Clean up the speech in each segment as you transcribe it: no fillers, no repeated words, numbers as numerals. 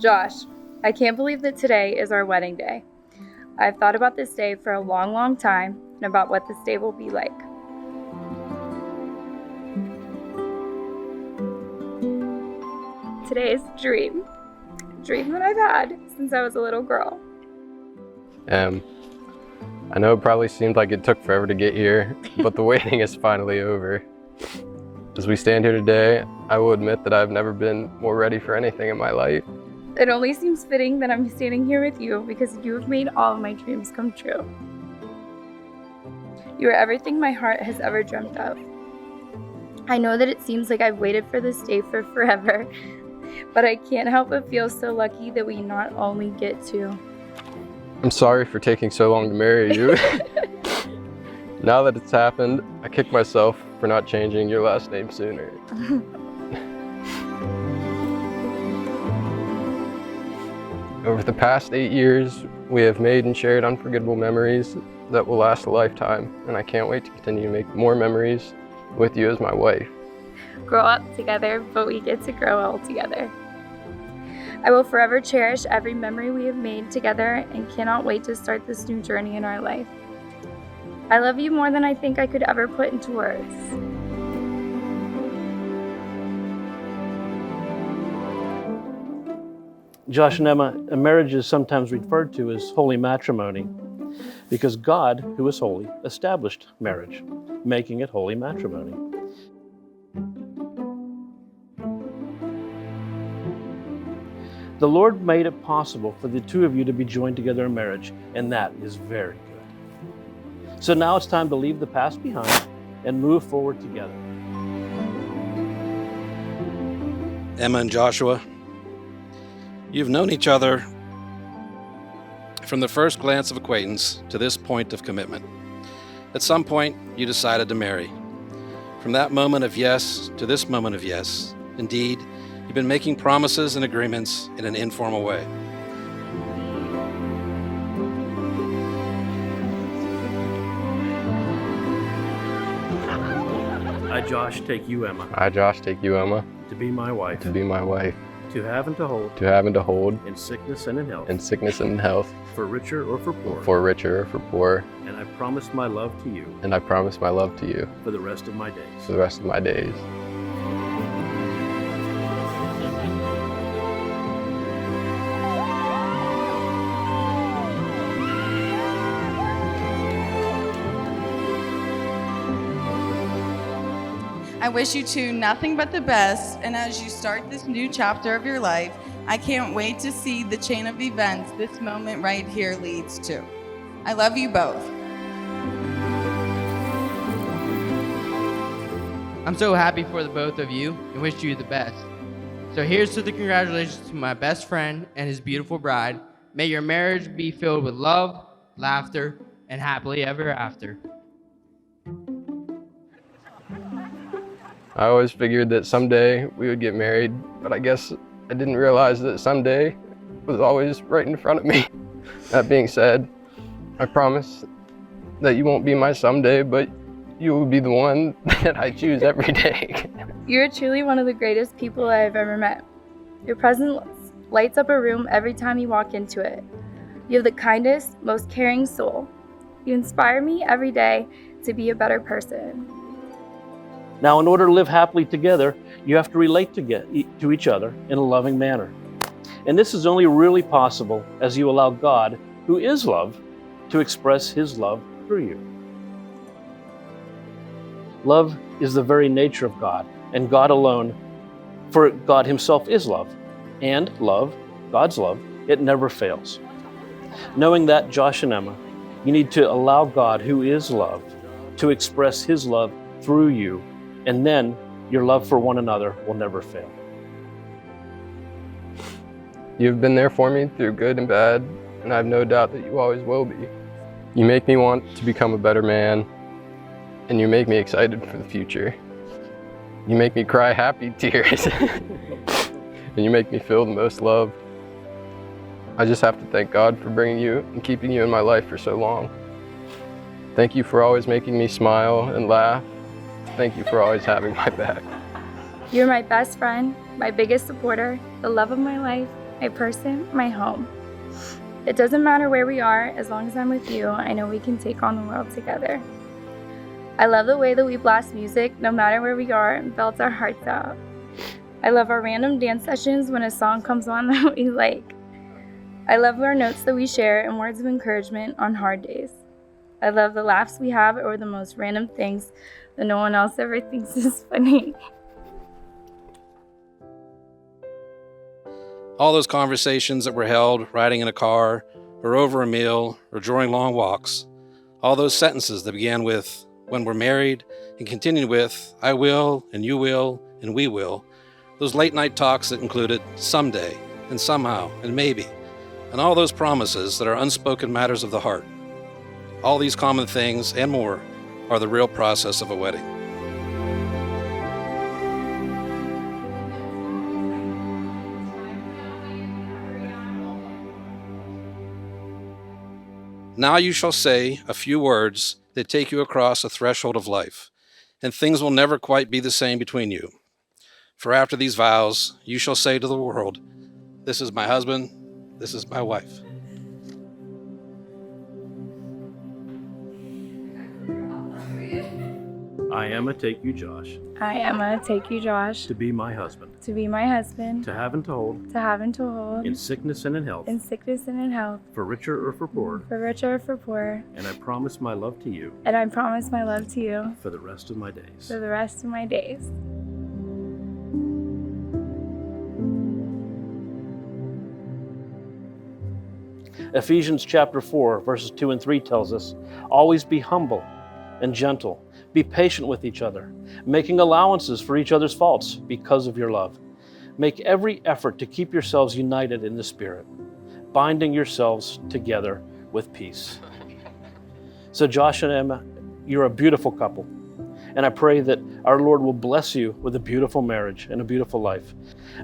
Josh, I can't believe that today is our wedding day. I've thought about this day for a long, long time and about what this day will be like. Today is a dream that I've had since I was a little girl. I know it probably seemed like it took forever to get here, but the waiting is finally over. As we stand here today, I will admit that I've never been more ready for anything in my life. It only seems fitting that I'm standing here with you because you have made all of my dreams come true. You are everything my heart has ever dreamt of. I know that it seems like I've waited for this day for forever, but I can't help but feel so lucky that we not only get to. I'm sorry for taking so long to marry you. Now that it's happened, I kick myself for not changing your last name sooner. Over the past 8 years, we have made and shared unforgettable memories that will last a lifetime, and I can't wait to continue to make more memories with you as my wife. Grow up together, but we get to grow old together. I will forever cherish every memory we have made together and cannot wait to start this new journey in our life. I love you more than I think I could ever put into words. Josh and Emma, a marriage is sometimes referred to as holy matrimony because God, who is holy, established marriage, making it holy matrimony. The Lord made it possible for the two of you to be joined together in marriage, and that is very good. So now it's time to leave the past behind and move forward together. Emma and Joshua, you've known each other from the first glance of acquaintance to this point of commitment. At some point, you decided to marry. From that moment of yes to this moment of yes, indeed, you've been making promises and agreements in an informal way. I, Josh, take you, Emma, I, Josh, take you, Emma, to be my wife, to be my wife, to have and to hold, to have and to hold, in sickness and in health, in sickness and in health, for richer or for poor, for richer or for poor, and I promise my love to you and I promise my love to you for the rest of my days. for the rest of my days. I wish you two nothing but the best, and as you start this new chapter of your life, I can't wait to see the chain of events this moment right here leads to. I love you both. I'm so happy for the both of you and wish you the best. So here's to the congratulations to my best friend and his beautiful bride. May your marriage be filled with love, laughter, and happily ever after. I always figured that someday we would get married, but I guess I didn't realize that someday was always right in front of me. That being said, I promise that you won't be my someday, but you will be the one that I choose every day. You're truly one of the greatest people I have ever met. Your presence lights up a room every time you walk into it. You have the kindest, most caring soul. You inspire me every day to be a better person. Now, in order to live happily together, you have to relate to each other in a loving manner. And this is only really possible as you allow God, who is love, to express his love through you. Love is the very nature of God, and God alone, for God himself is love. And love, God's love, it never fails. Knowing that, Josh and Emma, you need to allow God, who is love, to express his love through you, and then your love for one another will never fail. You've been there for me through good and bad, and I have no doubt that you always will be. You make me want to become a better man, and you make me excited for the future. You make me cry happy tears, and you make me feel the most loved. I just have to thank God for bringing you and keeping you in my life for so long. Thank you for always making me smile and laugh. Thank you for always having my back. You're my best friend, my biggest supporter, the love of my life, my person, my home. It doesn't matter where we are, as long as I'm with you, I know we can take on the world together. I love the way that we blast music, no matter where we are, and belt our hearts out. I love our random dance sessions when a song comes on that we like. I love our notes that we share and words of encouragement on hard days. I love the laughs we have over the most random things that no one else ever thinks is funny. All those conversations that were held riding in a car, or over a meal, or during long walks. All those sentences that began with, when we're married, and continued with, I will, and you will, and we will. Those late night talks that included someday, and somehow, and maybe, and all those promises that are unspoken matters of the heart. All these common things and more are the real process of a wedding. Now you shall say a few words that take you across a threshold of life, and things will never quite be the same between you. For after these vows, you shall say to the world, this is my husband, this is my wife. I, Emma, take you, Josh, I, Emma, take you, Josh, to be my husband, to be my husband, to have and to hold, to have and to hold, in sickness and in health, in sickness and in health, for richer or for poorer. for richer or for poor. And I promise my love to you And I promise my love to you for the rest of my days. for the rest of my days. Ephesians chapter 4, verses 2 and 3 tells us, always be humble and gentle. Be patient with each other, making allowances for each other's faults because of your love. Make every effort to keep yourselves united in the Spirit, binding yourselves together with peace. So Josh and Emma, you're a beautiful couple. And I pray that our Lord will bless you with a beautiful marriage and a beautiful life.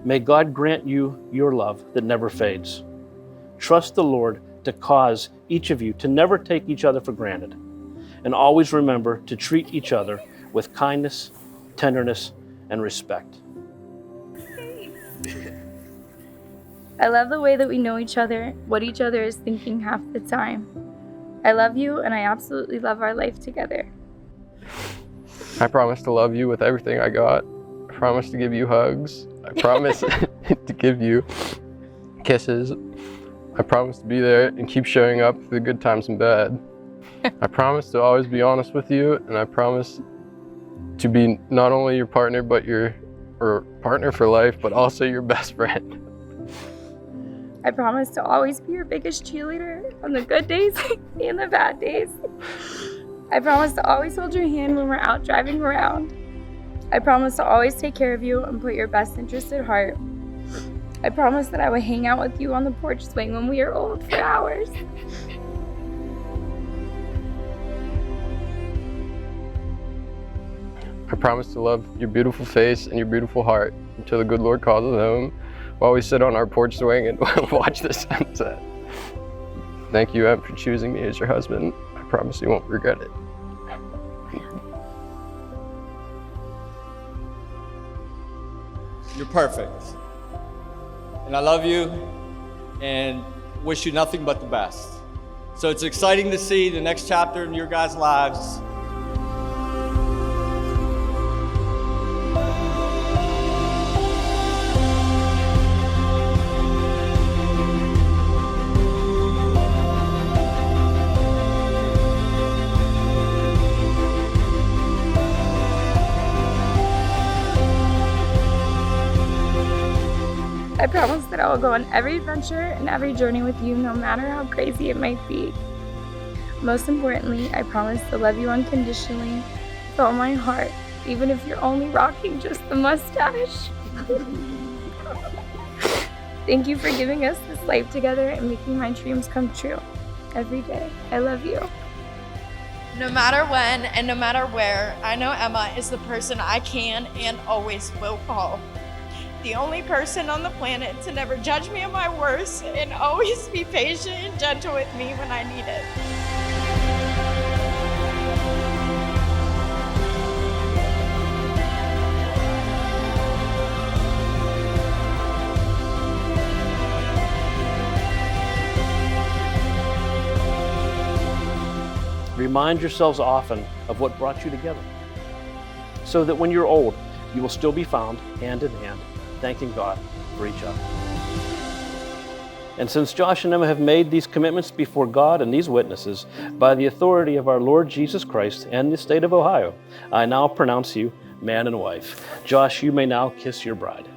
May God grant you your love that never fades. Trust the Lord to cause each of you to never take each other for granted. And always remember to treat each other with kindness, tenderness, and respect. I love the way that we know each other, what each other is thinking half the time. I love you, and I absolutely love our life together. I promise to love you with everything I got. I promise to give you hugs. I promise to give you kisses. I promise to be there and keep showing up for the good times and bad. I promise to always be honest with you, and I promise to be not only your partner, but your partner for life, but also your best friend. I promise to always be your biggest cheerleader on the good days and the bad days. I promise to always hold your hand when we're out driving around. I promise to always take care of you and put your best interest at heart. I promise that I will hang out with you on the porch swing when we are old for hours. I promise to love your beautiful face and your beautiful heart until the good Lord calls us home, while we sit on our porch swing and watch the sunset. Thank you, Em, for choosing me as your husband. I promise you won't regret it. You're perfect. And I love you and wish you nothing but the best. So it's exciting to see the next chapter in your guys' lives. I promise that I will go on every adventure and every journey with you, no matter how crazy it might be. Most importantly, I promise to love you unconditionally with all my heart, even if you're only rocking just the mustache. Thank you for giving us this life together and making my dreams come true every day. I love you. No matter when and no matter where, I know Emma is the person I can and always will call. The only person on the planet to never judge me at my worst and always be patient and gentle with me when I need it. Remind yourselves often of what brought you together, so that when you're old, you will still be found hand in hand, thanking God for each other. And since Josh and Emma have made these commitments before God and these witnesses, by the authority of our Lord Jesus Christ and the state of Ohio, I now pronounce you man and wife. Josh, you may now kiss your bride.